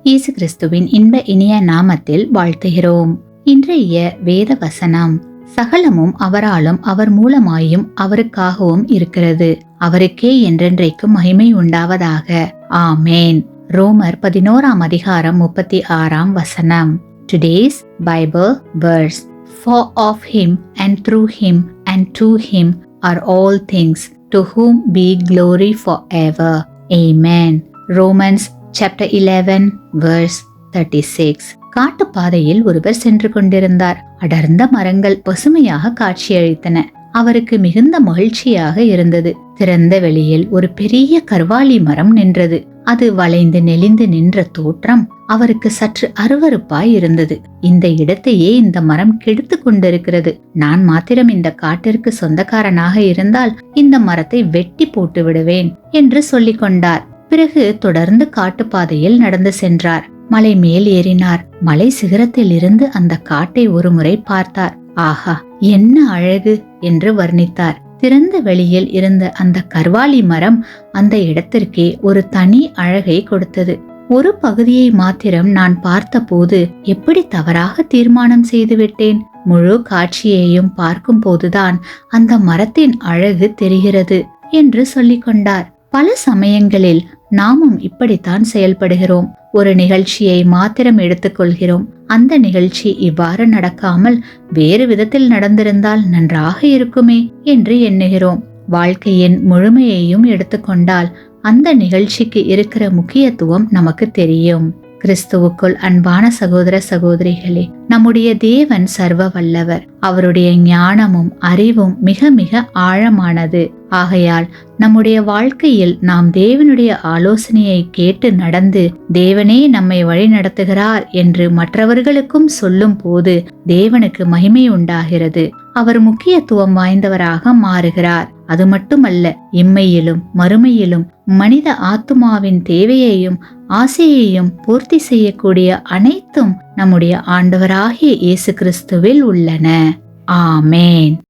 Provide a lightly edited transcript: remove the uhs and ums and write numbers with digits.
இயேசு கிறிஸ்துவின் இன்ப இனிய நாமத்தில் வாழ்த்துகிறோம். இன்றைய வேத வசனம்: சகலமும் அவராலும் அவர் மூலமாயும் அவருக்காகவும் இருக்கிறது. அவருக்கே என்றென்றைக்கும் மகிமை உண்டாவதாக. ஆமேன். ரோமர் 11 அதிகாரம் 36 வசனம். Today's Bible verse: For of him and through him and to him are all things, to whom be glory forever. Amen. Romans chapter 11 verse 36. காட்டுப்பாதையில் ஒருவர் சென்று கொண்டிருந்தார். அடர்ந்த மரங்கள் பசுமையாக காட்சியளித்தன. அவருக்கு மிகுந்த மகிழ்ச்சியாக இருந்தது. திறந்த வெளியில் ஒரு பெரிய கர்வாலி மரம் நின்றது. அது வளைந்து நெளிந்து நின்ற தோற்றம் அவருக்கு சற்று அருவருப்பாய் இருந்தது. இந்த இடத்தையே இந்த மரம் கெடுத்து கொண்டிருக்கிறது. நான் மாத்திரம் இந்த காட்டிற்கு சொந்தக்காரனாக இருந்தால் இந்த மரத்தை வெட்டி போட்டு விடுவேன் என்று சொல்லிக் கொண்டார். பிறகு தொடர்ந்து காட்டுப்பாதையில் நடந்து சென்றார். மலை மேல் ஏறினார். மலை சிகரத்தில் இருந்து அந்த காட்டை ஒரு முறை பார்த்தார். ஆஹா, என்ன அழகு என்று வர்ணித்தார். திறந்த வெளியில் இருந்த அந்த கர்வாலி மரம் அந்த இடத்திற்கே ஒரு தனி அழகை கொடுத்தது. ஒரு பகுதியை மாத்திரம் நான் பார்த்தபோது எப்படி தவறாக தீர்மானம் செய்துவிட்டேன். முழு காட்சியையும் பார்க்கும் போதுதான் அந்த மரத்தின் அழகு தெரிகிறது என்று சொல்லிக் கொண்டார். பல சமயங்களில் நாமும் இப்படித்தான் செயல்படுகிறோம். ஒரு நிகழ்ச்சியை மாத்திரம் எடுத்துக்கொள்கிறோம். அந்த நிகழ்ச்சி இவ்வாறு நடக்காமல் வேறு விதத்தில் நடந்திருந்தால் நன்றாக இருக்குமே என்று எண்ணுகிறோம். வாழ்க்கையின் முழுமையையும் எடுத்துக்கொண்டால் அந்த நிகழ்ச்சிக்கு இருக்கிற முக்கியத்துவம் நமக்கு தெரியும். கிறிஸ்துவுக்குள் அன்பான சகோதர சகோதரிகளே, நம்முடைய தேவன் சர்வ வல்லவர். அவருடைய ஞானமும் அறிவும் மிக மிக ஆழமானது. ஆகையால் நம்முடைய வாழ்க்கையில் நாம் தேவனுடைய ஆலோசனையை கேட்டு நடந்து தேவனே நம்மை வழி நடத்துகிறார் என்று மற்றவர்களுக்கும் சொல்லும் போது தேவனுக்கு மகிமை உண்டாகிறது. அவர் முக்கியத்துவம் வாய்ந்தவராக மாறுகிறார். அது மட்டுமல்ல, இம்மையிலும் மறுமையிலும் மனித ஆத்துமாவின் தேவையையும் ஆசையையும் பூர்த்தி செய்யக்கூடிய அனைத்தும் நம்முடைய ஆண்டவராகிய இயேசு கிறிஸ்துவில் உள்ளன. ஆமேன்.